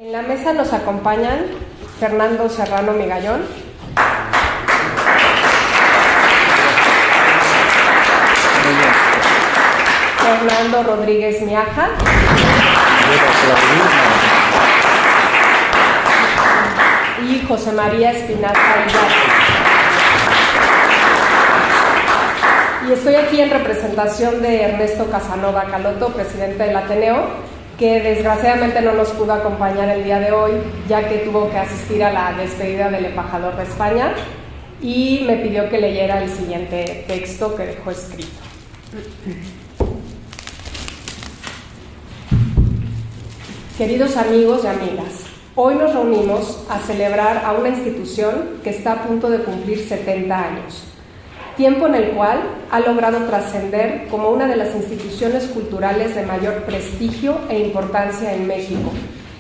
En la mesa nos acompañan Fernando Serrano Migallón, Fernando Rodríguez Miaja y José María Espinaza Villar. Y estoy aquí en representación de Ernesto Casanova Caloto, presidente del Ateneo, que desgraciadamente no nos pudo acompañar el día de hoy, ya que tuvo que asistir a la despedida del embajador de España y me pidió que leyera el siguiente texto que dejó escrito. Queridos amigos y amigas, hoy nos reunimos a celebrar a una institución que está a punto de cumplir 70 años, tiempo en el cual ha logrado trascender como una de las instituciones culturales de mayor prestigio e importancia en México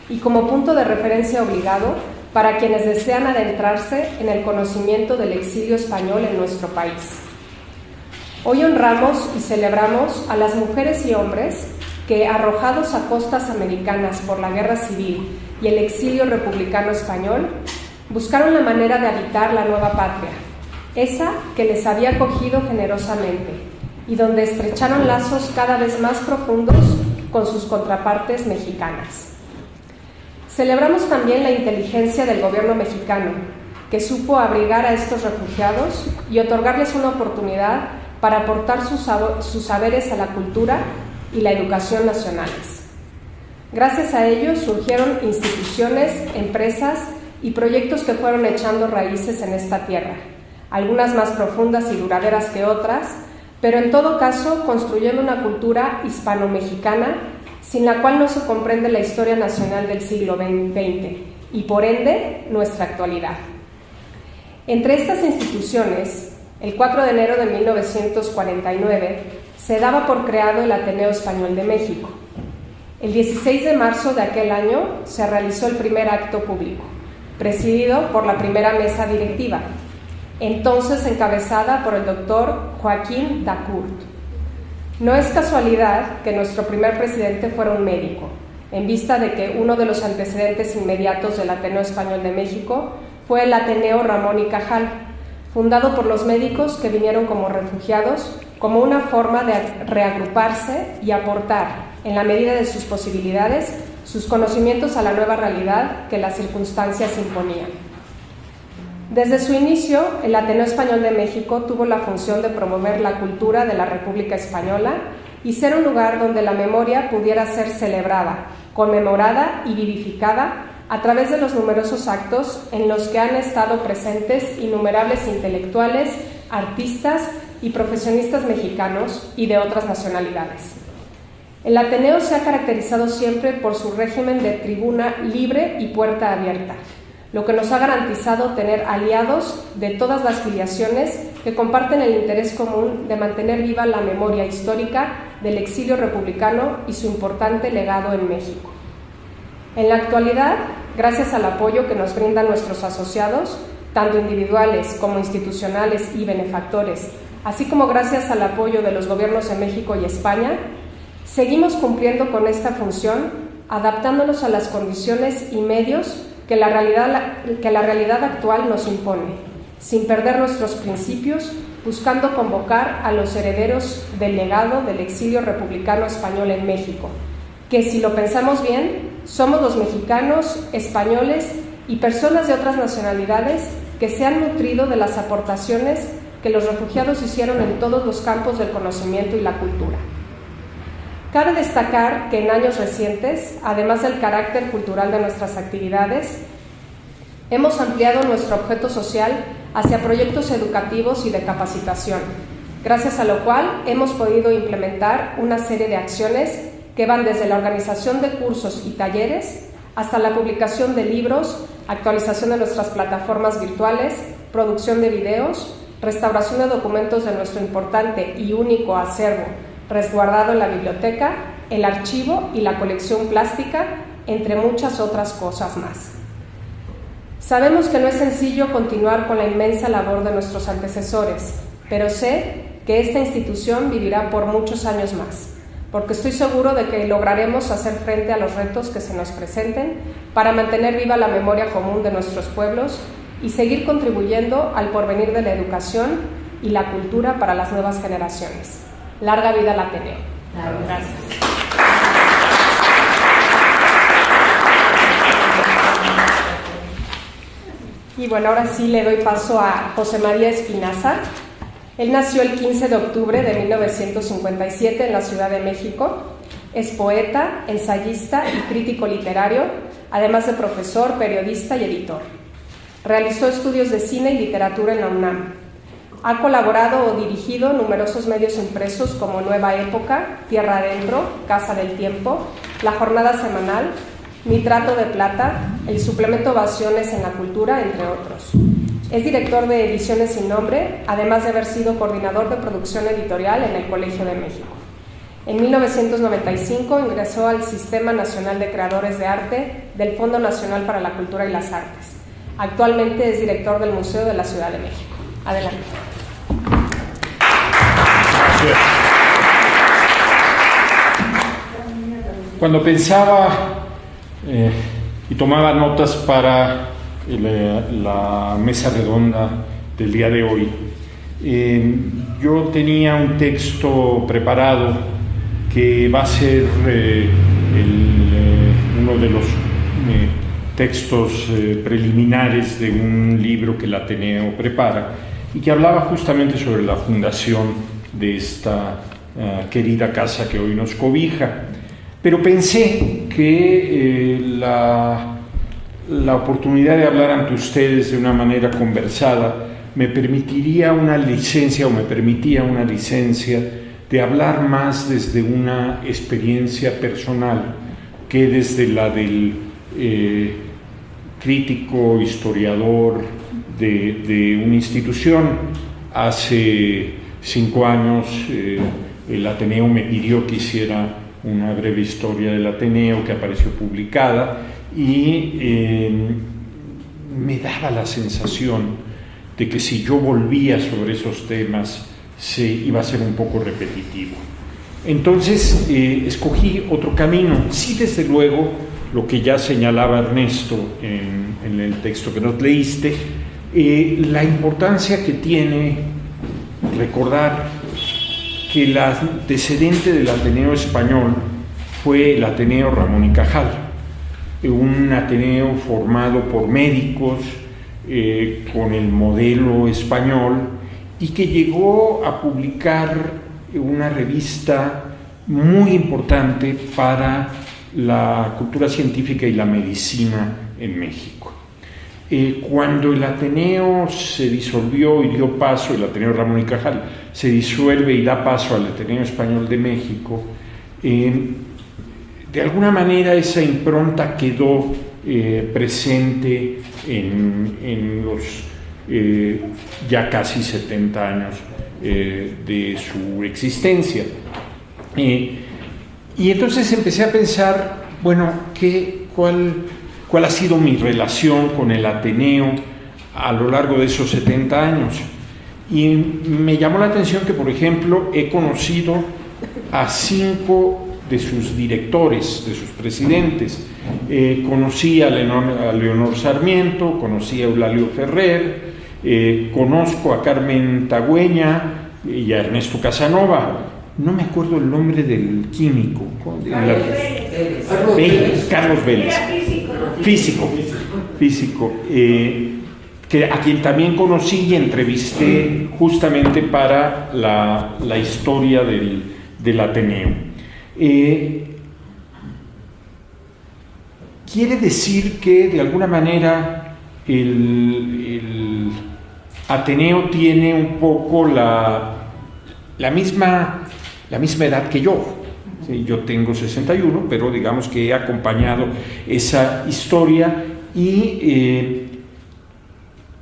y como punto de referencia obligado para quienes desean adentrarse en el conocimiento del exilio español en nuestro país. Hoy honramos y celebramos a las mujeres y hombres que, arrojados a costas americanas por la Guerra Civil y el exilio republicano español, buscaron la manera de habitar la nueva patria, esa que les había acogido generosamente y donde estrecharon lazos cada vez más profundos con sus contrapartes mexicanas. Celebramos también la inteligencia del gobierno mexicano, que supo abrigar a estos refugiados y otorgarles una oportunidad para aportar sus saberes a la cultura y la educación nacionales. Gracias a ellos surgieron instituciones, empresas y proyectos que fueron echando raíces en esta tierra, algunas más profundas y duraderas que otras, pero en todo caso construyendo una cultura hispano-mexicana sin la cual no se comprende la historia nacional del siglo XX y por ende nuestra actualidad. Entre estas instituciones, el 4 de enero de 1949 se daba por creado el Ateneo Español de México. El 16 de marzo de aquel año se realizó el primer acto público, presidido por la primera mesa directiva, entonces encabezada por el doctor Joaquín Dacourt. No es casualidad que nuestro primer presidente fuera un médico, en vista de que uno de los antecedentes inmediatos del Ateneo Español de México fue el Ateneo Ramón y Cajal, fundado por los médicos que vinieron como refugiados como una forma de reagruparse y aportar, en la medida de sus posibilidades, sus conocimientos a la nueva realidad que las circunstancias imponían. Desde su inicio, el Ateneo Español de México tuvo la función de promover la cultura de la República Española y ser un lugar donde la memoria pudiera ser celebrada, conmemorada y vivificada a través de los numerosos actos en los que han estado presentes innumerables intelectuales, artistas y profesionistas mexicanos y de otras nacionalidades. El Ateneo se ha caracterizado siempre por su régimen de tribuna libre y puerta abierta, lo que nos ha garantizado tener aliados de todas las filiaciones que comparten el interés común de mantener viva la memoria histórica del exilio republicano y su importante legado en México. En la actualidad, gracias al apoyo que nos brindan nuestros asociados, tanto individuales como institucionales y benefactores, así como gracias al apoyo de los gobiernos de México y España, seguimos cumpliendo con esta función, adaptándonos a las condiciones y medios que la realidad actual nos impone, sin perder nuestros principios, buscando convocar a los herederos del legado del exilio republicano español en México, que si lo pensamos bien, somos los mexicanos, españoles y personas de otras nacionalidades que se han nutrido de las aportaciones que los refugiados hicieron en todos los campos del conocimiento y la cultura. Cabe destacar que en años recientes, además del carácter cultural de nuestras actividades, hemos ampliado nuestro objeto social hacia proyectos educativos y de capacitación, gracias a lo cual hemos podido implementar una serie de acciones que van desde la organización de cursos y talleres hasta la publicación de libros, actualización de nuestras plataformas virtuales, producción de videos, restauración de documentos de nuestro importante y único acervo resguardado en la biblioteca, el archivo y la colección plástica, entre muchas otras cosas más. Sabemos que no es sencillo continuar con la inmensa labor de nuestros antecesores, pero sé que esta institución vivirá por muchos años más, porque estoy seguro de que lograremos hacer frente a los retos que se nos presenten para mantener viva la memoria común de nuestros pueblos y seguir contribuyendo al porvenir de la educación y la cultura para las nuevas generaciones. Larga vida al Ateneo. Gracias. Y bueno, ahora sí le doy paso a José María Espinaza. Él nació el 15 de octubre de 1957 en la Ciudad de México. Es poeta, ensayista y crítico literario, además de profesor, periodista y editor. Realizó estudios de cine y literatura en la UNAM. Ha colaborado o dirigido numerosos medios impresos como Nueva Época, Tierra Adentro, Casa del Tiempo, La Jornada Semanal, Nitrato de Plata, el suplemento Ovaciones en la Cultura, entre otros. Es director de Ediciones Sin Nombre, además de haber sido coordinador de producción editorial en el Colegio de México. En 1995 ingresó al Sistema Nacional de Creadores de Arte del Fondo Nacional para la Cultura y las Artes. Actualmente es director del Museo de la Ciudad de México. Adelante. Gracias. Cuando pensaba y tomaba notas para la mesa redonda del día de hoy, yo tenía un texto preparado que va a ser uno de los textos preliminares de un libro que el Ateneo prepara y que hablaba justamente sobre la fundación de esta querida casa que hoy nos cobija. Pero pensé que la oportunidad de hablar ante ustedes de una manera conversada me permitía una licencia de hablar más desde una experiencia personal que desde la del crítico, historiador de una institución. Hace 5 años el Ateneo me pidió que hiciera una breve historia del Ateneo que apareció publicada y me daba la sensación de que si yo volvía sobre esos temas se iba a ser un poco repetitivo. Entonces escogí otro camino. Sí, desde luego, lo que ya señalaba Ernesto en el texto que nos leíste, la importancia que tiene recordar que el antecedente del Ateneo español fue el Ateneo Ramón y Cajal, un Ateneo formado por médicos con el modelo español y que llegó a publicar una revista muy importante para la cultura científica y la medicina en México. Cuando el Ateneo se disolvió y dio paso, el Ateneo Ramón y Cajal se disuelve y da paso al Ateneo Español de México, de alguna manera esa impronta quedó presente en los ya casi 70 años de su existencia. Y entonces empecé a pensar, bueno, ¿cuál ha sido mi relación con el Ateneo a lo largo de esos 70 años? Y me llamó la atención que, por ejemplo, he conocido a 5 de sus directores, de sus presidentes. Conocí a Leonor Sarmiento, conocí a Eulalio Ferrer, conozco a Carmen Tagüeña y a Ernesto Casanova. No me acuerdo el nombre del químico. Carlos Vélez. Físico. A quien también conocí y entrevisté justamente para la historia del Ateneo. Quiere decir que de alguna manera el Ateneo tiene un poco la misma edad que yo. Sí, yo tengo 61, pero digamos que he acompañado esa historia y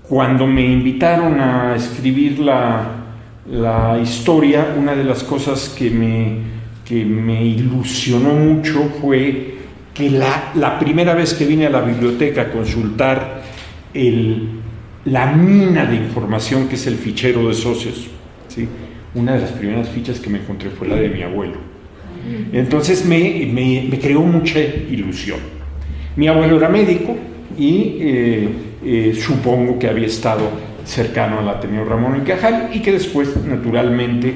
cuando me invitaron a escribir la historia, una de las cosas que me ilusionó mucho fue que la primera vez que vine a la biblioteca a consultar la mina de información que es el fichero de socios, ¿sí? Una de las primeras fichas que me encontré fue la de mi abuelo. Entonces me creó mucha ilusión. Mi abuelo era médico y supongo que había estado cercano al Ateneo Ramón y Cajal y que después, naturalmente,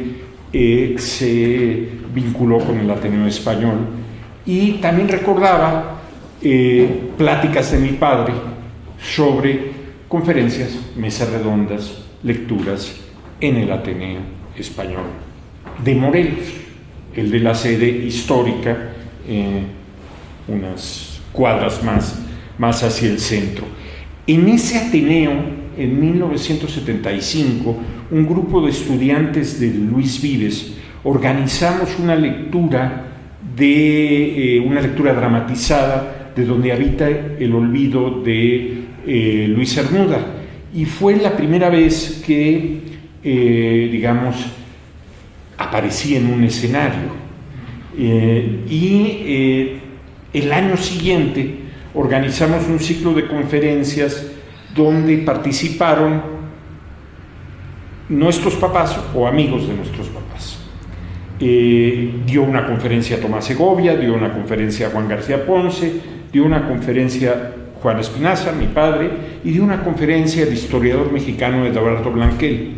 se vinculó con el Ateneo Español. Y también recordaba pláticas de mi padre sobre conferencias, mesas redondas, lecturas en el Ateneo Español de Morelos, el de la sede histórica, unas cuadras más hacia el centro. En ese Ateneo, en 1975, un grupo de estudiantes de Luis Vives organizamos una lectura dramatizada de Donde habita el olvido de Luis Cernuda, y fue la primera vez que aparecí en un escenario, y el año siguiente organizamos un ciclo de conferencias donde participaron nuestros papás o amigos de nuestros papás. Dio una conferencia Tomás Segovia, dio una conferencia Juan García Ponce, dio una conferencia Juan Espinaza, mi padre, y dio una conferencia el historiador mexicano Eduardo Blanquel.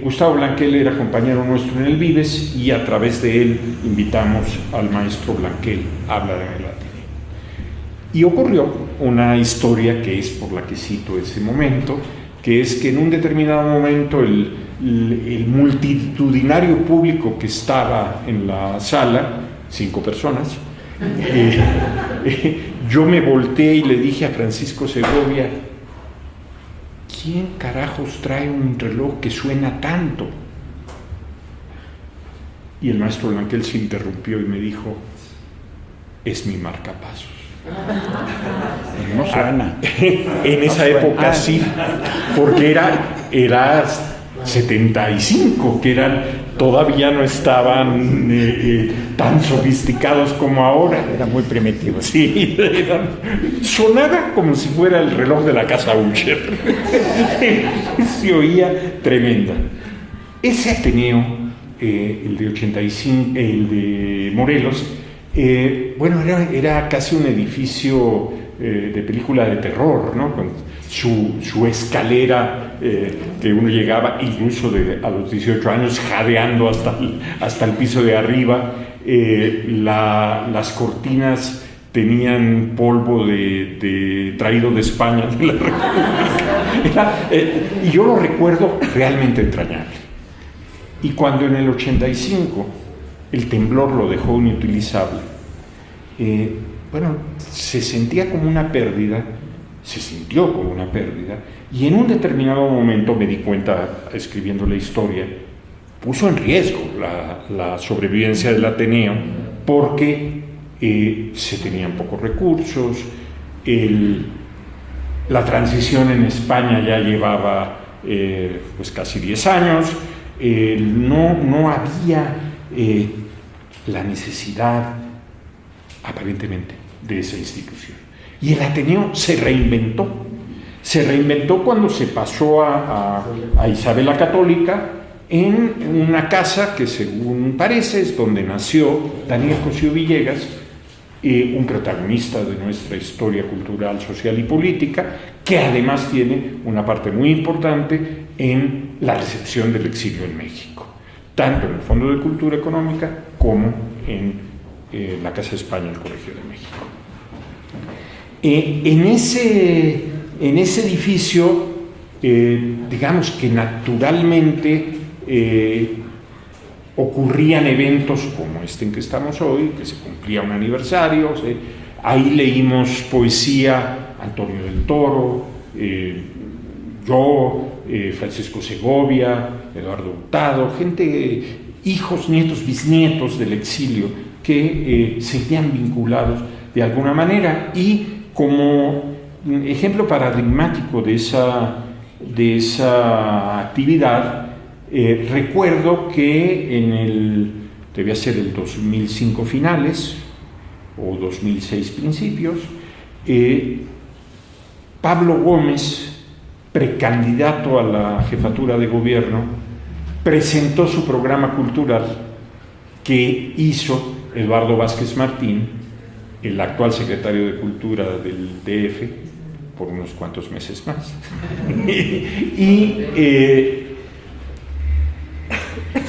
Gustavo Blanquel era compañero nuestro en el Vives y a través de él invitamos al maestro Blanquel a hablar en el Ateneo. Y ocurrió una historia que es por la que cito ese momento, que es que en un determinado momento el multitudinario público que estaba en la sala, 5 personas, yo me volteé y le dije a Francisco Segovia: ¿quién carajos trae un reloj que suena tanto? Y el maestro Blanquel se interrumpió y me dijo: es mi marcapasos. No suena. En esa época sí, porque era 75, que todavía no estaban tan sofisticados como ahora. Era muy primitivo. Sí, sonaba como si fuera el reloj de la casa Usher. Se oía tremenda. Ese Ateneo, el de 85, el de Morelos, era casi un edificio de película de terror, ¿no? Con su escalera, que uno llegaba incluso a los 18 años jadeando hasta el piso de arriba. Las cortinas tenían polvo traído de España, de la República. Y yo lo recuerdo realmente entrañable. Y cuando en el 85 el temblor lo dejó inutilizable, se sentía como una pérdida, se sintió como una pérdida, y en un determinado momento me di cuenta, escribiendo la historia, puso en riesgo la sobrevivencia del Ateneo, porque se tenían pocos recursos, la transición en España ya llevaba casi 10 años, no había la necesidad, aparentemente, de esa institución. Y el Ateneo se reinventó cuando se pasó a Isabel la Católica, en una casa que, según parece, es donde nació Daniel Cosío Villegas, un protagonista de nuestra historia cultural, social y política, que además tiene una parte muy importante en la recepción del exilio en México, tanto en el Fondo de Cultura Económica como en la Casa de España, el Colegio de México. En ese edificio, digamos que naturalmente ocurrían eventos como este en que estamos hoy, que se cumplía un aniversario. Ahí leímos poesía, Antonio del Toro, yo, Francisco Segovia, Eduardo Hurtado, gente, hijos, nietos, bisnietos del exilio, que seguían vinculados de alguna manera. Y como ejemplo paradigmático de esa actividad, recuerdo que debía ser el 2005 finales o 2006 principios, Pablo Gómez, precandidato a la jefatura de gobierno, presentó su programa cultural, que hizo Eduardo Vázquez Martín, el actual secretario de Cultura del DF, por unos cuantos meses más.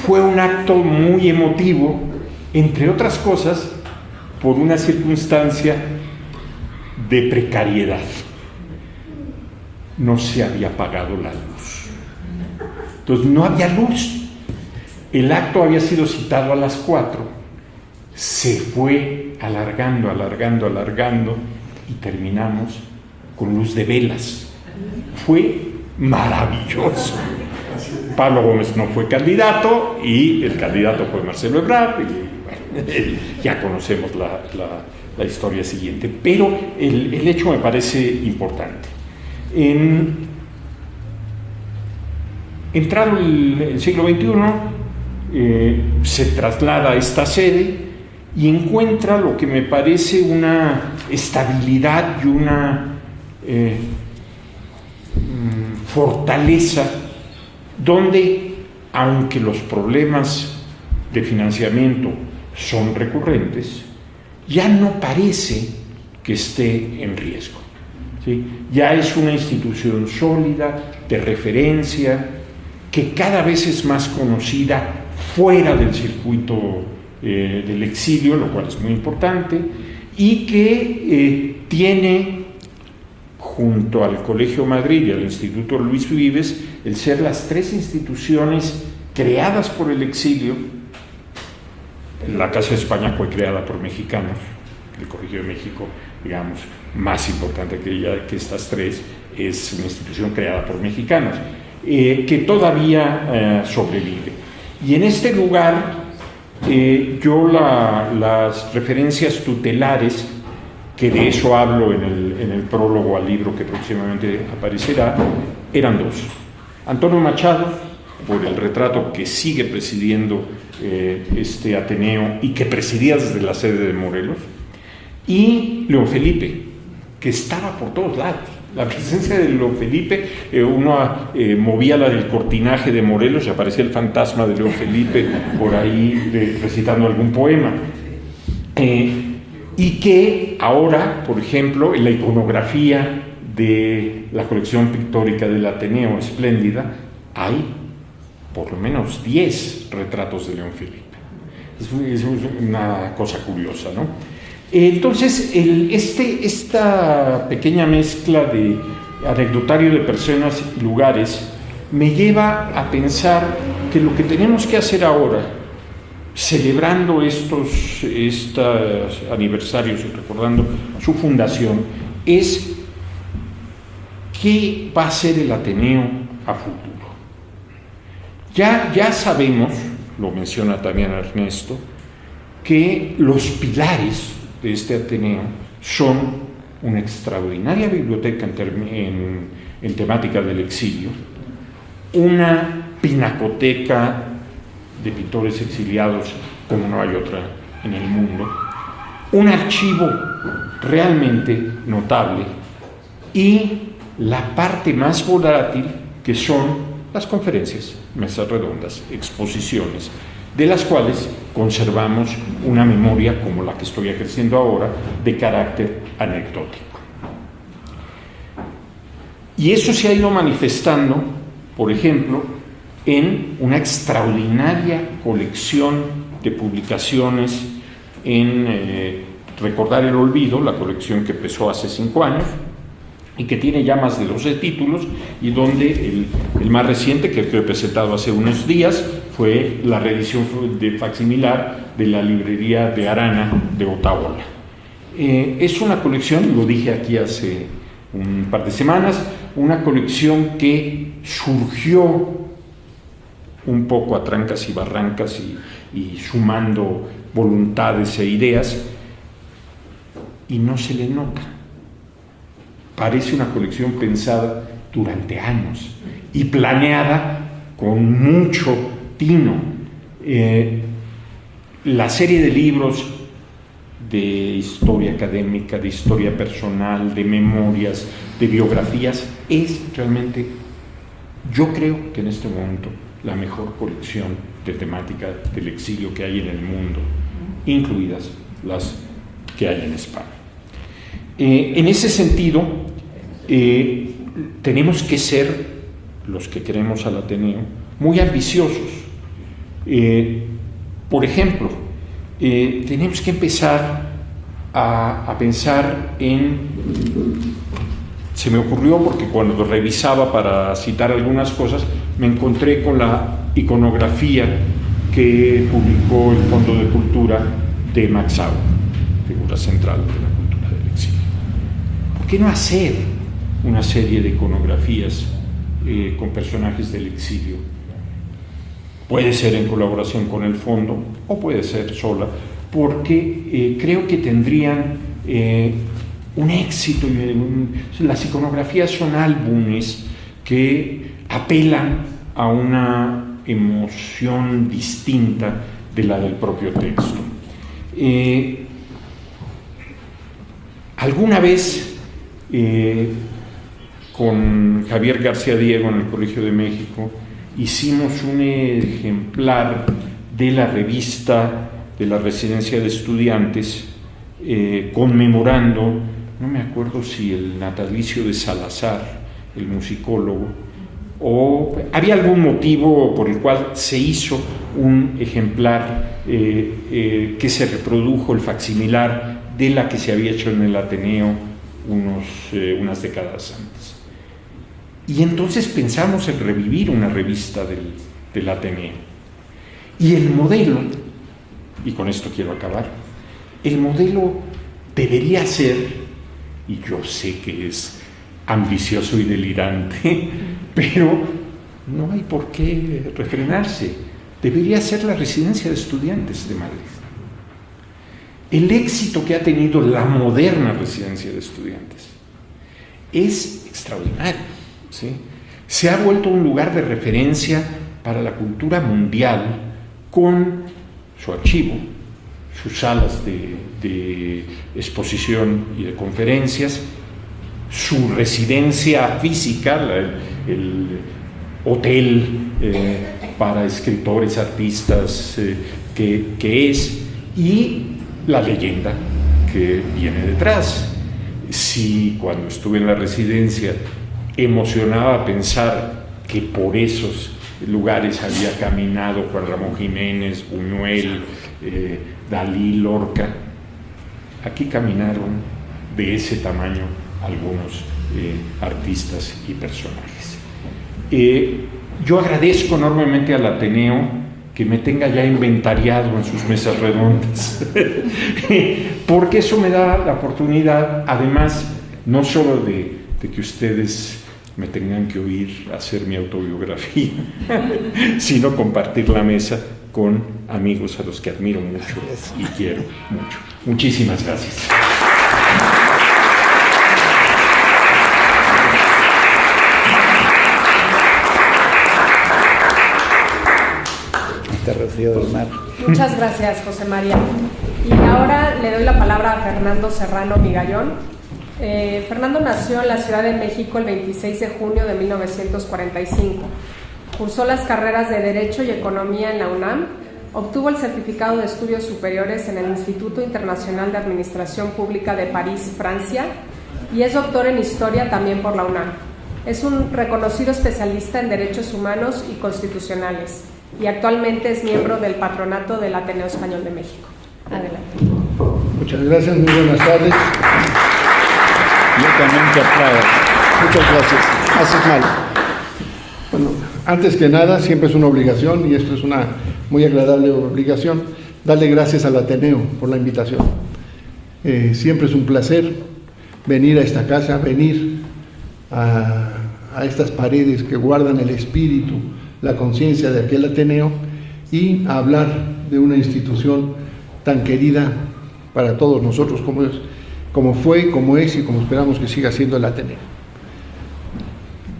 Fue un acto muy emotivo, entre otras cosas, por una circunstancia de precariedad. No se había apagado la luz. Entonces no había luz. El acto había sido citado a las 4. Se fue alargando y terminamos con luz de velas. Fue maravilloso. Pablo Gómez no fue candidato y el candidato fue Marcelo Ebrard. Y, bueno, ya conocemos la historia siguiente, pero el hecho me parece importante. Entrado el siglo XXI, se traslada a esta sede y encuentra lo que me parece una estabilidad y una fortaleza, donde, aunque los problemas de financiamiento son recurrentes, ya no parece que esté en riesgo, ¿sí? Ya es una institución sólida, de referencia, que cada vez es más conocida fuera del circuito del exilio, lo cual es muy importante, y que tiene, junto al Colegio Madrid y al Instituto Luis Vives, el ser las 3 instituciones creadas por el exilio. La Casa de España fue creada por mexicanos, el Colegio de México, digamos, más importante que estas 3, es una institución creada por mexicanos, que todavía sobrevive. Y en este lugar, yo las referencias tutelares, que de eso hablo en el prólogo al libro que próximamente aparecerá, eran 2. Antonio Machado, por el retrato que sigue presidiendo este Ateneo y que presidía desde la sede de Morelos, y León Felipe, que estaba por todos lados. La presencia de León Felipe, uno movía la del cortinaje de Morelos y aparecía el fantasma de León Felipe por ahí recitando algún poema. Y que ahora, por ejemplo, en la iconografía de la colección pictórica del Ateneo Espléndida, hay por lo menos 10 retratos de León Felipe. Es una cosa curiosa, ¿no? Entonces, esta pequeña mezcla de anecdotario de personas y lugares me lleva a pensar que lo que tenemos que hacer ahora, celebrando estos aniversarios y recordando su fundación, es qué va a ser el Ateneo a futuro. Ya sabemos, lo menciona también Ernesto, que los pilares de este Ateneo son una extraordinaria biblioteca en temática del exilio, una pinacoteca de pintores exiliados como no hay otra en el mundo, un archivo realmente notable y la parte más volátil, que son las conferencias, mesas redondas, exposiciones, de las cuales conservamos una memoria como la que estoy ejerciendo ahora, de carácter anecdótico. Y eso se ha ido manifestando, por ejemplo, en una extraordinaria colección de publicaciones en Recordar el Olvido, la colección que empezó hace 5 años y que tiene ya más de 12 títulos, y donde el más reciente, que fue presentado hace unos días, fue la reedición de facsimilar de la librería de Arana de Otaola. Es una colección, lo dije aquí hace un par de semanas, una colección que surgió un poco a trancas y barrancas y sumando voluntades e ideas, y no se le nota. Parece una colección pensada durante años y planeada con mucho tino. La serie de libros de historia académica, de historia personal, de memorias, de biografías, es realmente, yo creo que en este momento, la mejor colección de temática del exilio que hay en el mundo, incluidas las que hay en España. En ese sentido, tenemos que ser, los que queremos al Ateneo, muy ambiciosos. Por ejemplo, tenemos que empezar a pensar se me ocurrió porque cuando revisaba para citar algunas cosas, me encontré con la iconografía que publicó el Fondo de Cultura de Max Auer, figura central de la cultura del exilio. ¿Por qué no hacer una serie de iconografías con personajes del exilio? Puede ser en colaboración con el fondo o puede ser sola, porque creo que tendrían un éxito. Las iconografías son álbumes que apelan a una emoción distinta de la del propio texto. Alguna vez con Javier García Diego en el Colegio de México hicimos un ejemplar de la revista de la Residencia de Estudiantes conmemorando, no me acuerdo si el natalicio de Salazar, el musicólogo, o había algún motivo por el cual se hizo un ejemplar que se reprodujo, el facsimilar de la que se había hecho en el Ateneo unas décadas antes. Y entonces pensamos en revivir una revista del Ateneo. Y el modelo, y con esto quiero acabar, el modelo debería ser, y yo sé que es ambicioso y delirante, pero no hay por qué refrenarse, debería ser la Residencia de Estudiantes de Madrid. El éxito que ha tenido la moderna Residencia de Estudiantes es extraordinario, ¿sí? Se ha vuelto un lugar de referencia para la cultura mundial con su archivo, sus salas de exposición y de conferencias, su residencia física, el hotel para escritores, artistas que es, y la leyenda que viene detrás. Si cuando estuve en la residencia emocionaba pensar que por esos lugares había caminado Juan Ramón Jiménez, Buñuel, Dalí, Lorca, aquí caminaron de ese tamaño algunos artistas y personajes. Yo agradezco enormemente al Ateneo que me tenga ya inventariado en sus mesas redondas, porque eso me da la oportunidad, además, no solo de que ustedes me tengan que oír hacer mi autobiografía, sino compartir la mesa con amigos a los que admiro mucho y quiero mucho. Muchísimas gracias. Rocío del Mar. Muchas gracias, José María. Y ahora le doy la palabra a Fernando Serrano Migallón. Fernando nació en la Ciudad de México el 26 de junio de 1945. Cursó las carreras de Derecho y Economía en la UNAM. Obtuvo el certificado de estudios superiores en el Instituto Internacional de Administración Pública de París, Francia, y es doctor en Historia también por la UNAM. Es un reconocido especialista en Derechos Humanos y Constitucionales, y actualmente es miembro del patronato del Ateneo Español de México. Adelante. Muchas gracias, muy buenas tardes. Yo también te aplaudo. Muchas gracias. Haces mal. Bueno, antes que nada, siempre es una obligación, y esto es una muy agradable obligación, darle gracias al Ateneo por la invitación. Siempre es un placer venir a esta casa, venir a estas paredes que guardan el espíritu, la conciencia de aquel Ateneo, y a hablar de una institución tan querida para todos nosotros como fue, como es y como esperamos que siga siendo el Ateneo.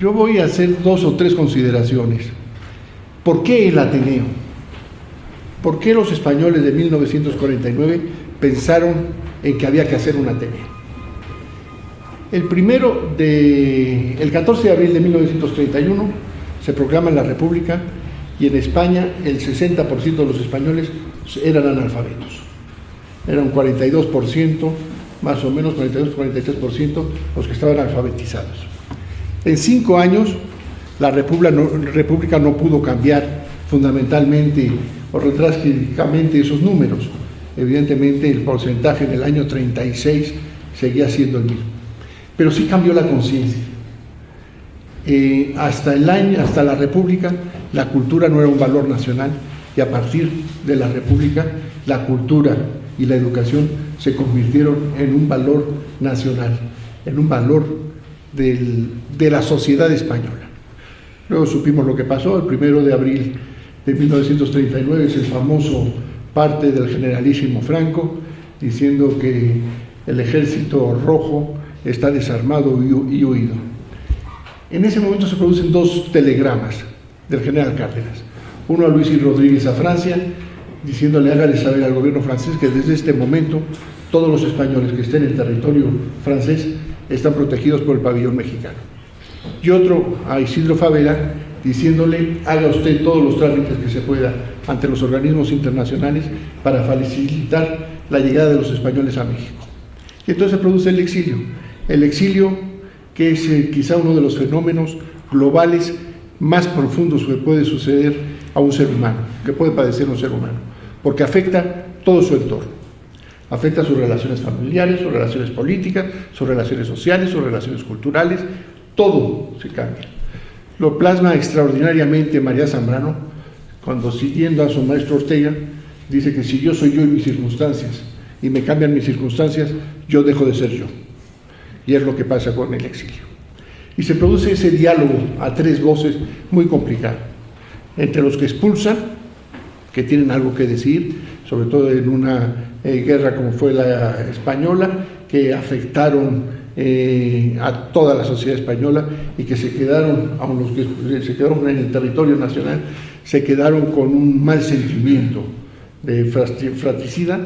Yo voy a hacer 2 o 3 consideraciones. ¿Por qué el Ateneo? ¿Por qué los españoles de 1949 pensaron en que había que hacer un Ateneo? El 14 de abril de 1931 se proclama la República, y en España el 60% de los españoles eran analfabetos. Era un 42%, más o menos 42-43% los que estaban alfabetizados. En 5 años la República no pudo cambiar fundamentalmente o drásticamente esos números. Evidentemente el porcentaje del año 36 seguía siendo el mismo, pero sí cambió la conciencia. Hasta la República la cultura no era un valor nacional, y a partir de la República la cultura y la educación se convirtieron en un valor nacional, en un valor de la sociedad española. Luego supimos lo que pasó. El 1 de abril de 1939 es el famoso parte del generalísimo Franco diciendo que el ejército rojo está desarmado y huido. En ese momento se producen 2 telegramas del general Cárdenas, uno a Luis y Rodríguez a Francia, diciéndole hágale saber al gobierno francés que desde este momento todos los españoles que estén en territorio francés están protegidos por el pabellón mexicano, y otro a Isidro Fabela diciéndole haga usted todos los trámites que se pueda ante los organismos internacionales para facilitar la llegada de los españoles a México. Y entonces se produce el exilio que es quizá uno de los fenómenos globales más profundos que puede suceder a un ser humano, que puede padecer un ser humano, porque afecta todo su entorno, afecta sus relaciones familiares, sus relaciones políticas, sus relaciones sociales, sus relaciones culturales, todo se cambia. Lo plasma extraordinariamente María Zambrano, cuando siguiendo a su maestro Ortega, dice que si yo soy yo y mis circunstancias, y me cambian mis circunstancias, yo dejo de ser yo. Y es lo que pasa con el exilio. Y se produce ese diálogo a 3 voces muy complicado, entre los que expulsan, que tienen algo que decir, sobre todo en una guerra como fue la española, que afectaron a toda la sociedad española y que se quedaron, aun los que se quedaron en el territorio nacional, se quedaron con un mal sentimiento de fratricida,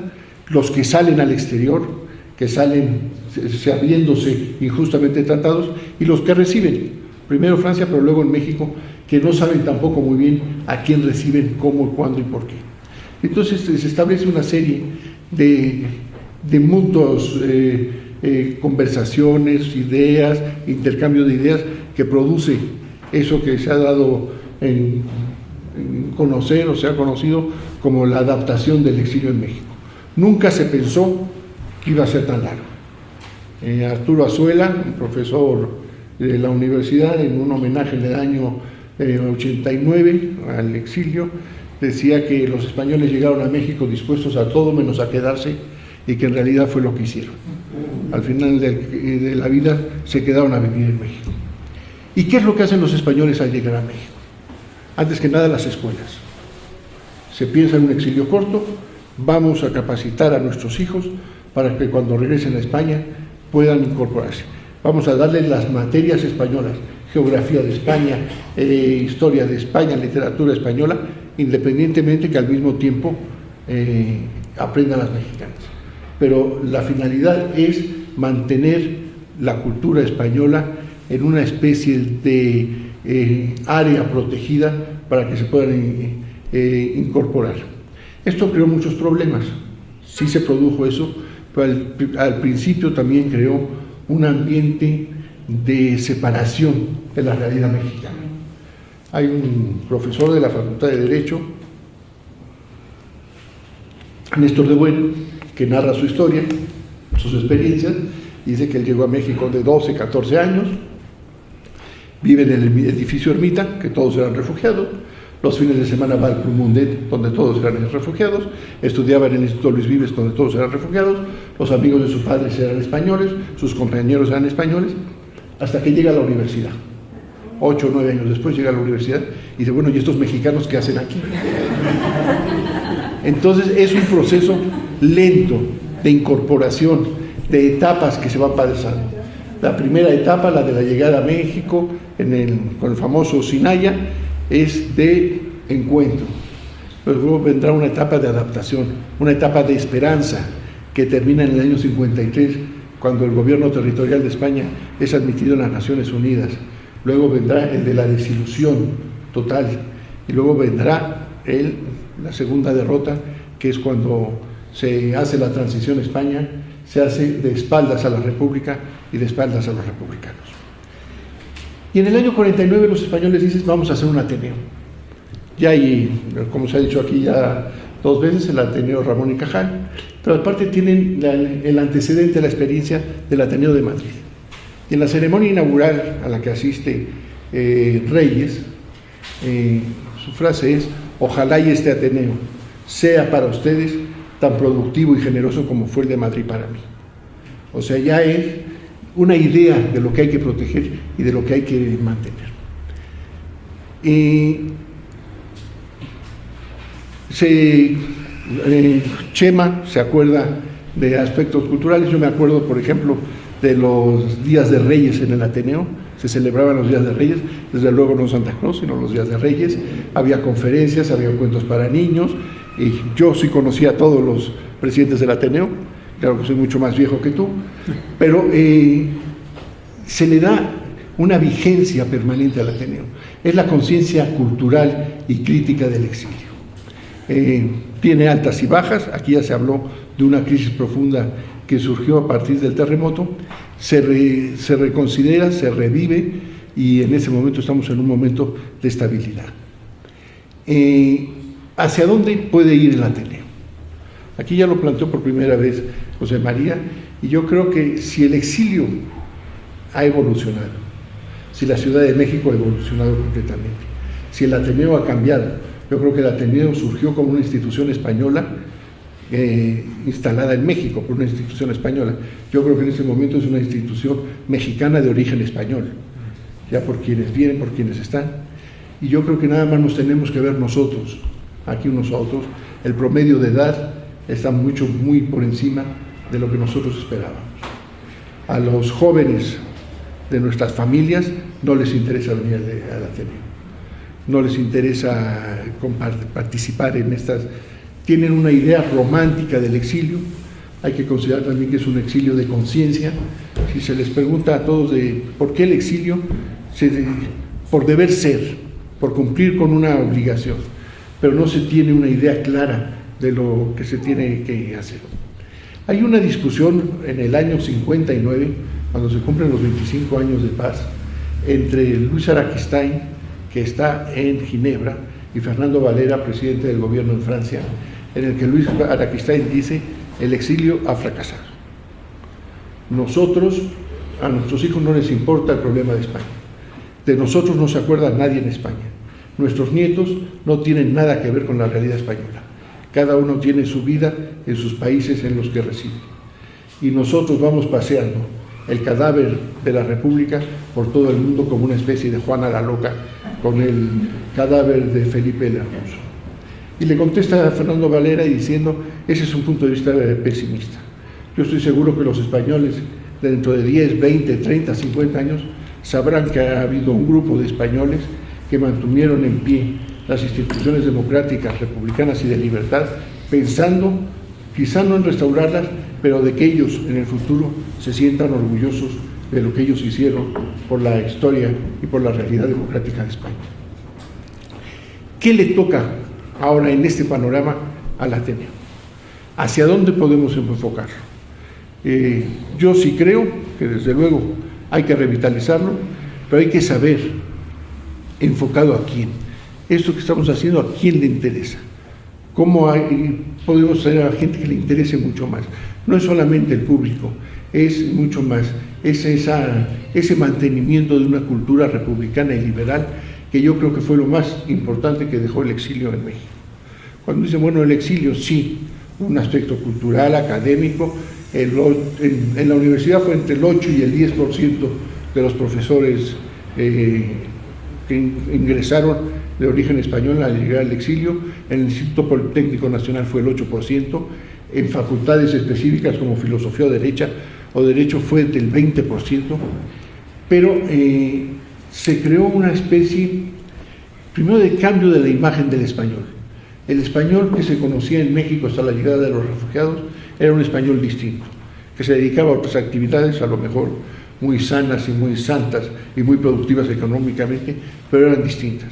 los que salen al exterior, que salen sabiéndose injustamente tratados, y los que reciben, primero Francia, pero luego en México, que no saben tampoco muy bien a quién reciben, cómo, cuándo y por qué. Entonces se establece una serie de mutuos conversaciones, ideas, intercambio de ideas, que produce eso que se ha dado en conocer o se ha conocido como la adaptación del exilio en México. Nunca se pensó que iba a ser tan largo. Arturo Azuela, un profesor de la universidad, en un homenaje en el año 89 al exilio, decía que los españoles llegaron a México dispuestos a todo menos a quedarse, y que en realidad fue lo que hicieron. Al final de la vida se quedaron a vivir en México. ¿Y qué es lo que hacen los españoles al llegar a México? Antes que nada, las escuelas. Se piensa en un exilio corto, vamos a capacitar a nuestros hijos para que cuando regresen a España puedan incorporarse. Vamos a darles las materias españolas, geografía de España, historia de España, literatura española, independientemente que al mismo tiempo aprendan las mexicanas. Pero la finalidad es mantener la cultura española en una especie de área protegida para que se puedan incorporar. Esto creó muchos problemas. Sí se produjo eso, pero al principio también creó un ambiente de separación de la realidad mexicana. Hay un profesor de la Facultad de Derecho, Néstor de Bueno, que narra su historia, sus experiencias. Dice que él llegó a México de 12, 14 años, vive en el edificio Ermita, que todos eran refugiados. Los fines de semana va al Club Mundet, donde todos eran refugiados. Estudiaba en el Instituto Luis Vives, donde todos eran refugiados. Los amigos de sus padres eran españoles, sus compañeros eran españoles, hasta que llega a la universidad. 8 o 9 años después llega a la universidad y dice, bueno, ¿y estos mexicanos qué hacen aquí? Entonces es un proceso lento de incorporación, de etapas que se van pasando. La primera etapa, la de la llegada a México, con el famoso Sinaya, es de encuentro. Luego vendrá una etapa de adaptación, una etapa de esperanza, que termina en el año 53, cuando el gobierno territorial de España es admitido en las Naciones Unidas. Luego vendrá el de la desilusión total, Y luego vendrá la segunda derrota, que es cuando se hace la transición a España, se hace de espaldas a la República y de espaldas a los republicanos. Y en el año 49 los españoles dicen, vamos a hacer un Ateneo. Ya hay, como se ha dicho aquí ya 2 veces, el Ateneo Ramón y Cajal, pero aparte tienen el antecedente, la experiencia del Ateneo de Madrid. Y en la ceremonia inaugural a la que asiste Reyes, su frase es: ojalá y este Ateneo sea para ustedes tan productivo y generoso como fue el de Madrid para mí. O sea, ya es una idea de lo que hay que proteger y de lo que hay que mantener. Chema se acuerda de aspectos culturales. Yo me acuerdo, por ejemplo, de los días de Reyes en el Ateneo. Se celebraban los días de Reyes, desde luego no Santa Claus, sino los días de Reyes. Había conferencias, había cuentos para niños, y yo sí conocía a todos los presidentes del Ateneo. Claro que soy mucho más viejo que tú, pero se le da una vigencia permanente al Ateneo. Es la conciencia cultural y crítica del exilio. Tiene altas y bajas. Aquí ya se habló de una crisis profunda que surgió a partir del terremoto. Se reconsidera, se revive, y en ese momento estamos en un momento de estabilidad. ¿Hacia dónde puede ir el Ateneo? Aquí ya lo planteó por primera vez José María, y yo creo que si el exilio ha evolucionado, si la Ciudad de México ha evolucionado completamente, si el Ateneo ha cambiado, yo creo que el Ateneo surgió como una institución española instalada en México por una institución española. Yo creo que en este momento es una institución mexicana de origen español, ya por quienes vienen, por quienes están, y yo creo que nada más nos tenemos que ver nosotros, aquí unos a otros. El promedio de edad está muy por encima de lo que nosotros esperábamos. A los jóvenes de nuestras familias no les interesa venir al Ateneo, no les interesa participar en estas. Tienen una idea romántica del exilio. Hay que considerar también que es un exilio de conciencia. Si se les pregunta a todos de por qué el exilio, por deber ser, por cumplir con una obligación, pero no se tiene una idea clara de lo que se tiene que hacer. Hay una discusión en el año 59, cuando se cumplen los 25 años de paz, entre Luis Araquistáin, que está en Ginebra, y Fernando Valera, presidente del gobierno en Francia, en el que Luis Araquistáin dice: el exilio ha fracasado. A nuestros hijos no les importa el problema de España. De nosotros no se acuerda nadie en España. Nuestros nietos no tienen nada que ver con la realidad española. Cada uno tiene su vida en sus países en los que reside. Y nosotros vamos paseando el cadáver de la República por todo el mundo como una especie de Juana la Loca con el cadáver de Felipe el Hermoso. Y le contesta a Fernando Valera diciendo: ese es un punto de vista pesimista. Yo estoy seguro que los españoles dentro de 10, 20, 30, 50 años sabrán que ha habido un grupo de españoles que mantuvieron en pie las instituciones democráticas, republicanas y de libertad, pensando, quizá no en restaurarlas, pero de que ellos en el futuro se sientan orgullosos de lo que ellos hicieron por la historia y por la realidad democrática de España. ¿Qué le toca ahora en este panorama al Ateneo? ¿Hacia dónde podemos enfocarlo? Yo sí creo que desde luego hay que revitalizarlo, pero hay que saber enfocado a quién. Esto que estamos haciendo, ¿a quién le interesa? ¿Cómo podemos traer a la gente que le interese mucho más? No es solamente el público, es mucho más, es ese mantenimiento de una cultura republicana y liberal, que yo creo que fue lo más importante que dejó el exilio en México. Cuando dicen, bueno, el exilio sí, un aspecto cultural, académico, en la universidad fue entre el 8 y el 10% de los profesores que ingresaron de origen español al llegar al exilio. En el Instituto Politécnico Nacional fue el 8%, en facultades específicas como filosofía o derecho fue del 20%, pero se creó una especie, primero, de cambio de la imagen del español. El español que se conocía en México hasta la llegada de los refugiados era un español distinto, que se dedicaba a otras actividades, a lo mejor muy sanas y muy santas y muy productivas económicamente, pero eran distintas.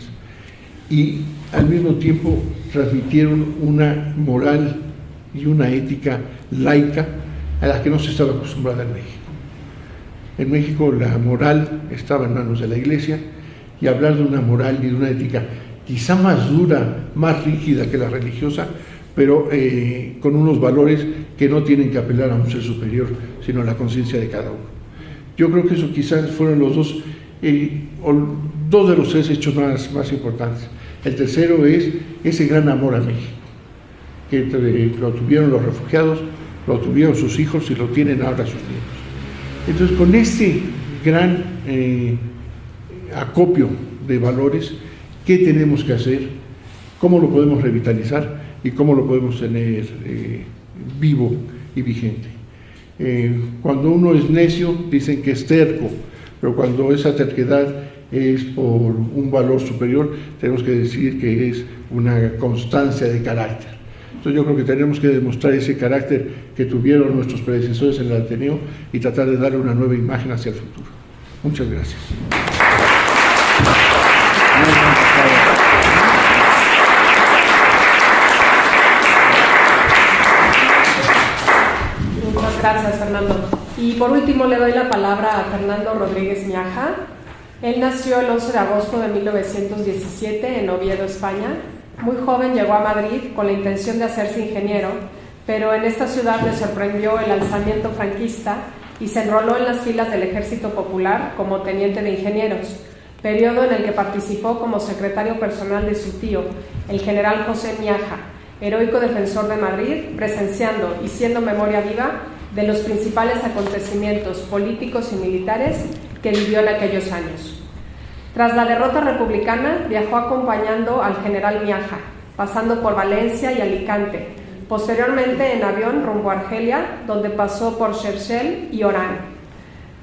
y al mismo tiempo transmitieron una moral y una ética laica a la que no se estaba acostumbrada en México. En México la moral estaba en manos de la Iglesia, y hablar de una moral y de una ética quizá más dura, más rígida que la religiosa, pero con unos valores que no tienen que apelar a un ser superior, sino a la conciencia de cada uno. Yo creo que eso quizás fueron los dos de los tres hechos más importantes. El tercero es ese gran amor a México, que lo tuvieron los refugiados, lo tuvieron sus hijos y lo tienen ahora sus nietos. Entonces, con este gran acopio de valores, ¿qué tenemos que hacer? ¿Cómo lo podemos revitalizar? ¿Y cómo lo podemos tener vivo y vigente? Cuando uno es necio, dicen que es terco, pero cuando esa terquedad es por un valor superior, tenemos que decir que es una constancia de carácter. Entonces yo creo que tenemos que demostrar ese carácter que tuvieron nuestros predecesores en el Ateneo y tratar de darle una nueva imagen hacia el futuro. Muchas gracias. Muchas gracias, Fernando. Y por último le doy la palabra a Fernando Rodríguez Miaja. Él nació el 11 de agosto de 1917 en Oviedo, España. Muy joven llegó a Madrid con la intención de hacerse ingeniero, pero en esta ciudad le sorprendió el alzamiento franquista y se enroló en las filas del Ejército Popular como teniente de ingenieros, periodo en el que participó como secretario personal de su tío, el general José Miaja, heroico defensor de Madrid, presenciando y siendo memoria viva de los principales acontecimientos políticos y militares que vivió en aquellos años. Tras la derrota republicana, viajó acompañando al general Miaja, pasando por Valencia y Alicante, posteriormente en avión rumbo a Argelia, donde pasó por Cherchell y Orán.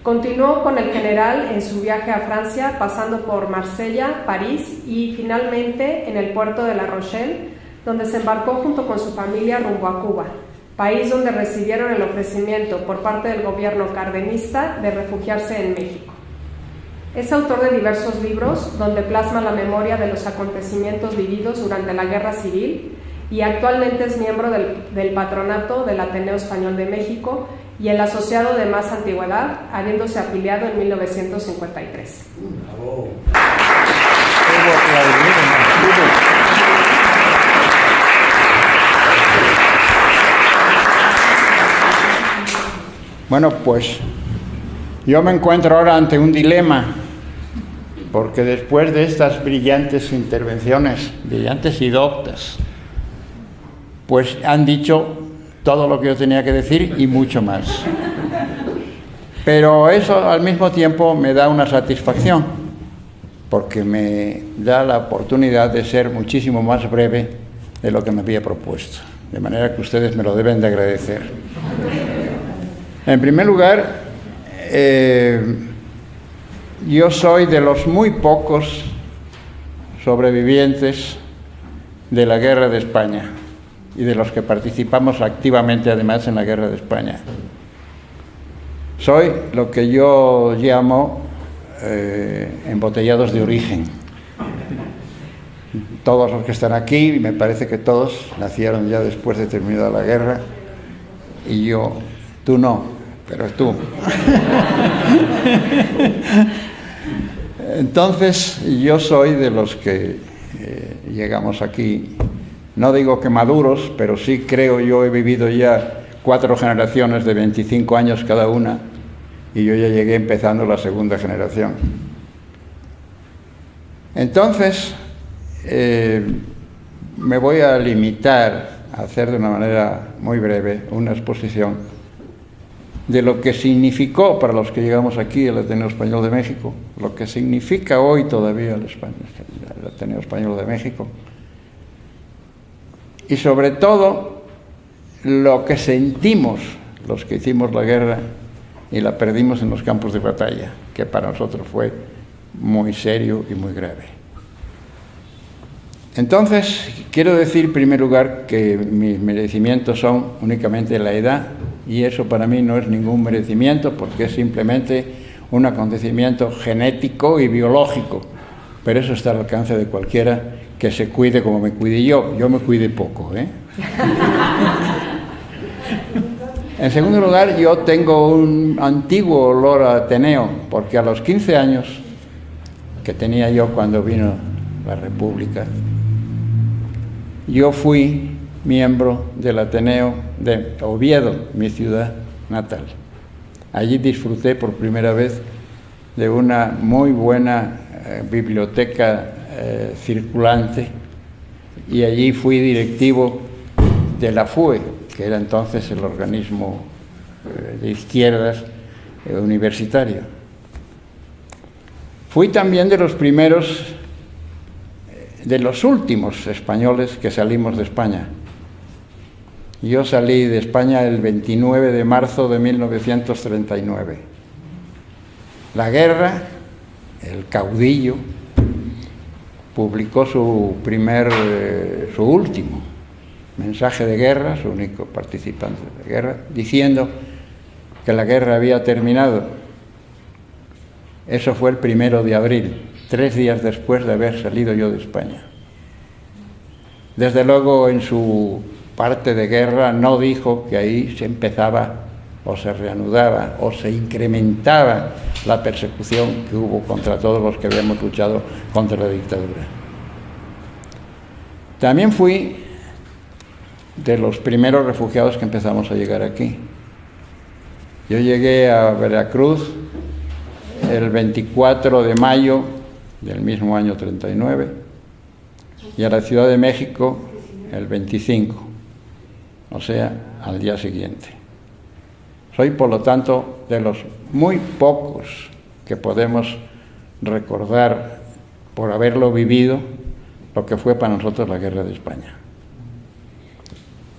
Continuó con el general en su viaje a Francia, pasando por Marsella, París y finalmente en el puerto de La Rochelle, donde se embarcó junto con su familia rumbo a Cuba, país donde recibieron el ofrecimiento por parte del gobierno cardenista de refugiarse en México. Es autor de diversos libros donde plasma la memoria de los acontecimientos vividos durante la Guerra Civil y actualmente es miembro del patronato del Ateneo Español de México y el asociado de más antigüedad, habiéndose afiliado en 1953. ¡Bravo! Bueno, pues yo me encuentro ahora ante un dilema, porque después de estas brillantes intervenciones, brillantes y doctas, pues han dicho todo lo que yo tenía que decir y mucho más. Pero eso al mismo tiempo me da una satisfacción, porque me da la oportunidad de ser muchísimo más breve de lo que me había propuesto. De manera que ustedes me lo deben de agradecer. En primer lugar, yo soy de los muy pocos sobrevivientes de la Guerra de España y de los que participamos activamente además en la Guerra de España. Soy lo que yo llamo embotellados de origen. Todos los que están aquí, y me parece que todos nacieron ya después de terminada la guerra, y yo, tú no, pero tú. Entonces, yo soy de los que llegamos aquí, no digo que maduros, pero sí creo yo he vivido ya 4 generaciones de 25 años cada una, y yo ya llegué empezando la segunda generación. Entonces, me voy a limitar a hacer de una manera muy breve una exposición de lo que significó para los que llegamos aquí el Ateneo Español de México, lo que significa hoy todavía el Ateneo Español de México, y sobre todo lo que sentimos los que hicimos la guerra y la perdimos en los campos de batalla, que para nosotros fue muy serio y muy grave. Entonces, quiero decir en primer lugar que mis merecimientos son únicamente la edad, y eso para mí no es ningún merecimiento porque es simplemente un acontecimiento genético y biológico, pero eso está al alcance de cualquiera que se cuide como me cuide yo. Yo me cuide poco, ¿eh? En segundo lugar, yo tengo un antiguo olor a Ateneo, porque a los 15 años que tenía yo cuando vino la República, yo fui miembro del Ateneo de Oviedo, mi ciudad natal. Allí disfruté por primera vez de una muy buena biblioteca circulante, y allí fui directivo de la FUE, que era entonces el organismo de izquierdas universitario. Fui también de los primeros, de los últimos españoles que salimos de España. Yo salí de España el 29 de marzo de 1939. La guerra, el caudillo, publicó su último mensaje de guerra, su único participante de guerra, diciendo que la guerra había terminado. Eso fue el 1 de abril, 3 días después de haber salido yo de España. Desde luego, en su parte de guerra no dijo que ahí se empezaba o se reanudaba o se incrementaba la persecución que hubo contra todos los que habíamos luchado contra la dictadura. También fui de los primeros refugiados que empezamos a llegar aquí. Yo llegué a Veracruz el 24 de mayo del mismo año 39 y a la Ciudad de México el 25, o sea, al día siguiente. Soy, por lo tanto, de los muy pocos que podemos recordar, por haberlo vivido, lo que fue para nosotros la Guerra de España.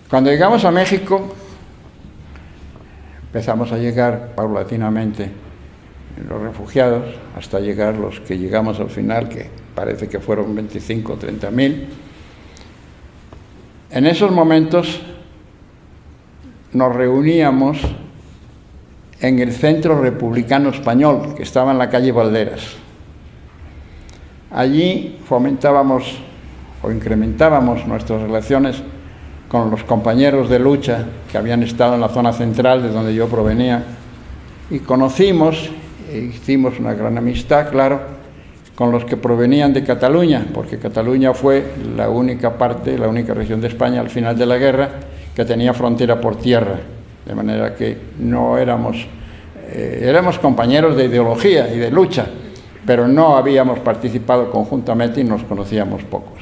Cuando llegamos a México, empezamos a llegar paulatinamente los refugiados, hasta llegar los que llegamos al final, que parece que fueron 25 o 30.000. En esos momentos nos reuníamos en el Centro Republicano Español, que estaba en la calle Valderas. Allí fomentábamos o incrementábamos nuestras relaciones con los compañeros de lucha que habían estado en la zona central de donde yo provenía, y conocimos e hicimos una gran amistad, claro, con los que provenían de Cataluña, porque Cataluña fue la única parte, la única región de España al final de la guerra que tenía frontera por tierra, de manera que no éramos compañeros de ideología y de lucha, pero no habíamos participado conjuntamente y nos conocíamos pocos.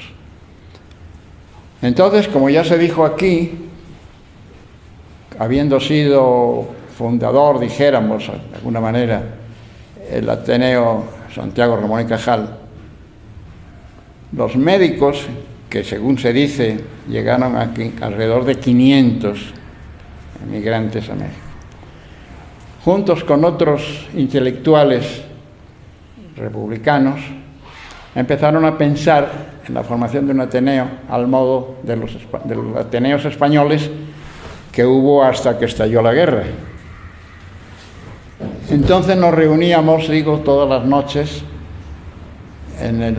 Entonces, como ya se dijo aquí, habiendo sido fundador, dijéramos, de alguna manera, el Ateneo Santiago Ramón y Cajal, los médicos, que según se dice, llegaron aquí alrededor de 500 emigrantes a México, juntos con otros intelectuales republicanos, empezaron a pensar en la formación de un Ateneo al modo de los Ateneos españoles que hubo hasta que estalló la guerra. Entonces nos reuníamos, digo, todas las noches en el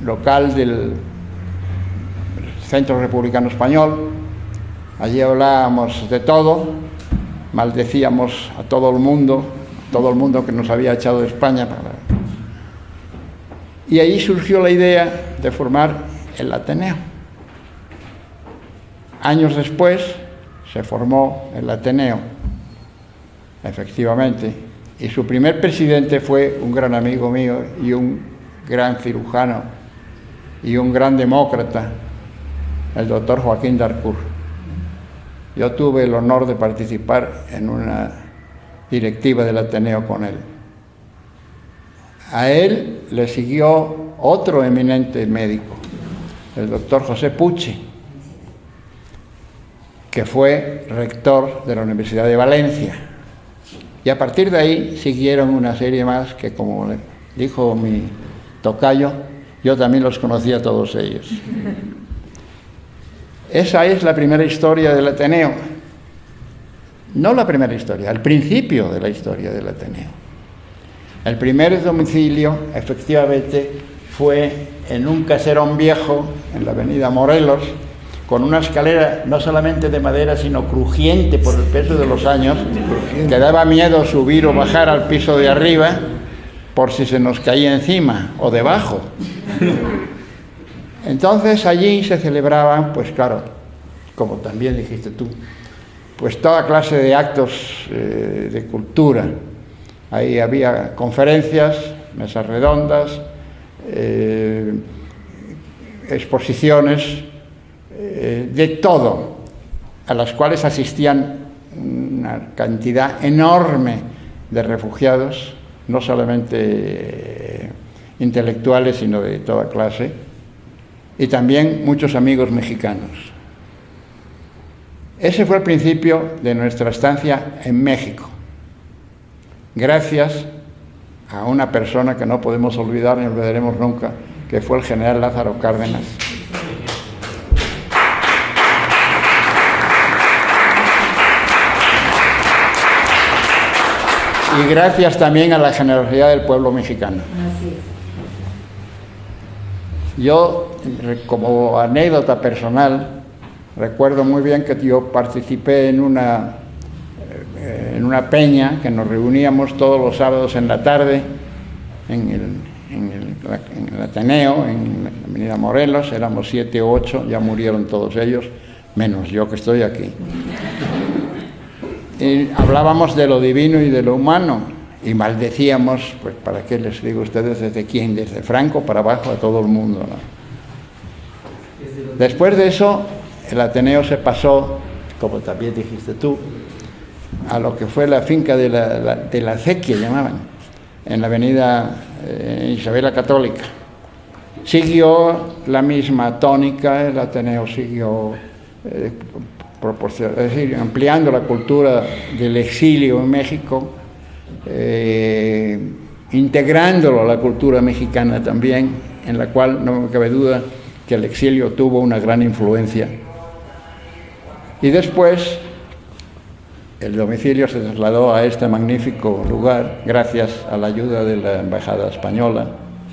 local del Centro Republicano Español. Allí hablábamos de todo, maldecíamos a todo el mundo que nos había echado de España. Y allí surgió la idea de formar el Ateneo. Años después se formó el Ateneo, efectivamente, y su primer presidente fue un gran amigo mío y un gran cirujano y un gran demócrata, el doctor Joaquín Darcourt. Yo tuve el honor de participar en una directiva del Ateneo con él. A él le siguió otro eminente médico, el doctor José Pucci, que fue rector de la Universidad de Valencia. Y a partir de ahí siguieron una serie más que, como dijo mi tocayo, yo también los conocía a todos ellos. Esa es la primera historia del Ateneo. No la primera historia, el principio de la historia del Ateneo. El primer domicilio, efectivamente, fue en un caserón viejo en la avenida Morelos, con una escalera no solamente de madera, sino crujiente por el peso de los años, que daba miedo subir o bajar al piso de arriba por si se nos caía encima o debajo. Entonces allí se celebraban, pues claro, como también dijiste tú, pues toda clase de actos de cultura. Ahí había conferencias, mesas redondas, exposiciones, de todo, a las cuales asistían una cantidad enorme de refugiados, no solamente intelectuales, sino de toda clase, y también muchos amigos mexicanos. Ese fue el principio de nuestra estancia en México, gracias a una persona que no podemos olvidar ni olvidaremos nunca, que fue el general Lázaro Cárdenas. Y gracias también a la generosidad del pueblo mexicano. Yo, como anécdota personal, recuerdo muy bien que yo participé en una peña que nos reuníamos todos los sábados en la tarde en el Ateneo, en la avenida Morelos. Éramos 7 o 8, ya murieron todos ellos, menos yo que estoy aquí. Y hablábamos de lo divino y de lo humano, y maldecíamos, pues para qué les digo a ustedes desde quién, desde Franco para abajo a todo el mundo, ¿no? Después de eso, el Ateneo se pasó, como también dijiste tú, a lo que fue la finca de la acequia, llamaban, en la avenida Isabel la Católica. Siguió la misma tónica, el Ateneo siguió es decir, ampliando la cultura del exilio en México, integrándolo a la cultura mexicana también, en la cual no me cabe duda que el exilio tuvo una gran influencia. Y después el domicilio se trasladó a este magnífico lugar gracias a la ayuda de la Embajada Española,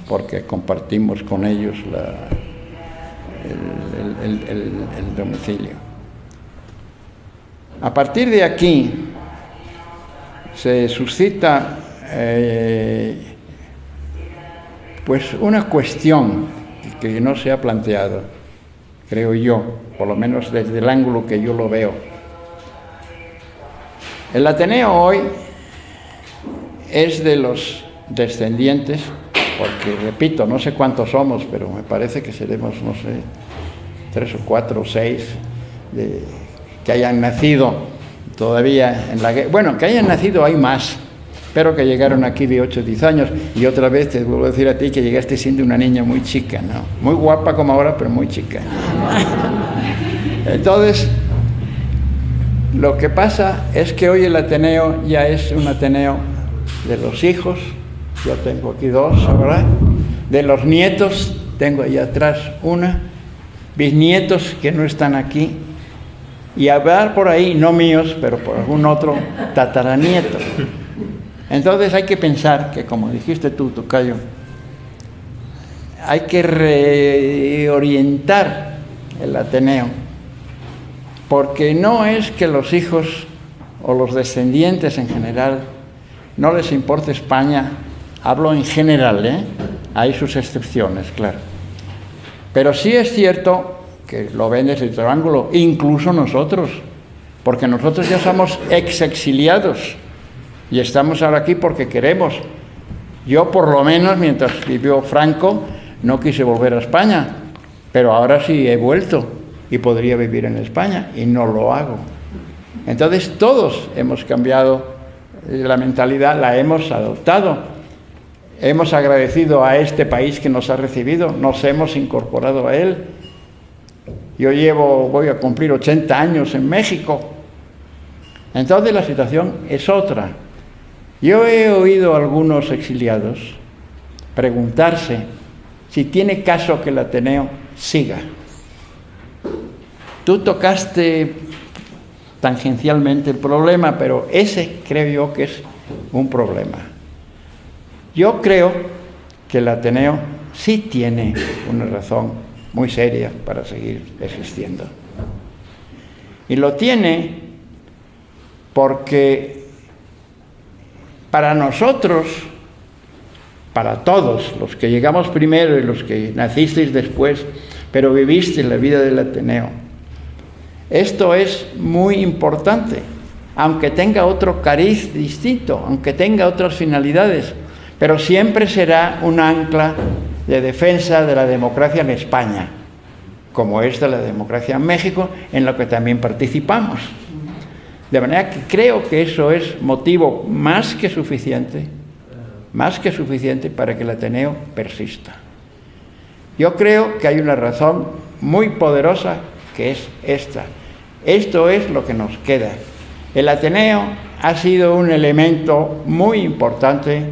porque compartimos con ellos el domicilio. A partir de aquí se suscita pues una cuestión que no se ha planteado, creo yo, por lo menos desde el ángulo que yo lo veo. El Ateneo hoy es de los descendientes, porque repito, no sé cuántos somos, pero me parece que seremos, no sé, 3 o 4 o 6 que hayan nacido todavía en la guerra. Bueno, que hayan nacido hay más, pero que llegaron aquí de 8 o 10 años. Y otra vez te vuelvo a decir a ti que llegaste siendo una niña muy chica, ¿no? Muy guapa como ahora, pero muy chica. Entonces, lo que pasa es que hoy el Ateneo ya es un Ateneo de los hijos. Yo tengo aquí 2, ¿verdad? De los nietos, tengo allá atrás una. Bisnietos que no están aquí. Y hablar por ahí, no míos, pero por algún otro tataranieto. Entonces hay que pensar que, como dijiste tú, tocayo, hay que reorientar el Ateneo, porque no es que los hijos o los descendientes en general no les importe España, hablo en general, hay sus excepciones, claro. Pero sí es cierto que lo ven desde otro ángulo, incluso nosotros, porque nosotros ya somos exiliados y estamos ahora aquí porque queremos. Yo, por lo menos, mientras vivió Franco, no quise volver a España, pero ahora sí he vuelto y podría vivir en España y no lo hago. Entonces todos hemos cambiado la mentalidad, la hemos adoptado. Hemos agradecido a este país que nos ha recibido, nos hemos incorporado a él. Yo voy a cumplir 80 años en México. Entonces la situación es otra. Yo he oído a algunos exiliados preguntarse si tiene caso que el Ateneo siga. Tú tocaste tangencialmente el problema, pero ese creo yo que es un problema. Yo creo que el Ateneo sí tiene una razón muy seria para seguir existiendo. Y lo tiene porque para nosotros, para todos, los que llegamos primero y los que nacisteis después, pero vivisteis la vida del Ateneo, esto es muy importante, aunque tenga otro cariz distinto, aunque tenga otras finalidades, pero siempre será un ancla de defensa de la democracia en España, como es de la democracia en México, en lo que también participamos. De manera que creo que eso es motivo más que suficiente para que el Ateneo persista. Yo creo que hay una razón muy poderosa que es esta. Esto es lo que nos queda. El Ateneo ha sido un elemento muy importante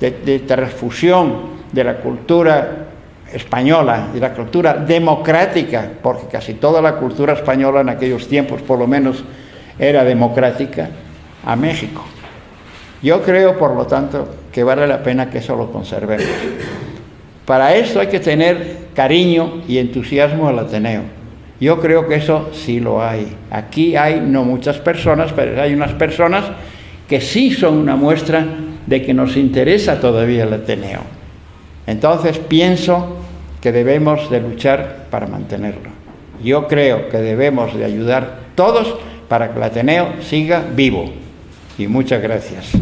de transfusión de la cultura española, de la cultura democrática, porque casi toda la cultura española en aquellos tiempos, por lo menos, era democrática, a México. Yo creo, por lo tanto, que vale la pena que eso lo conservemos. Para eso hay que tener cariño y entusiasmo al Ateneo. Yo creo que eso sí lo hay. Aquí hay no muchas personas, pero hay unas personas que sí son una muestra de que nos interesa todavía el Ateneo. Entonces pienso que debemos de luchar para mantenerlo. Yo creo que debemos de ayudar todos para que el Ateneo siga vivo. Y muchas gracias.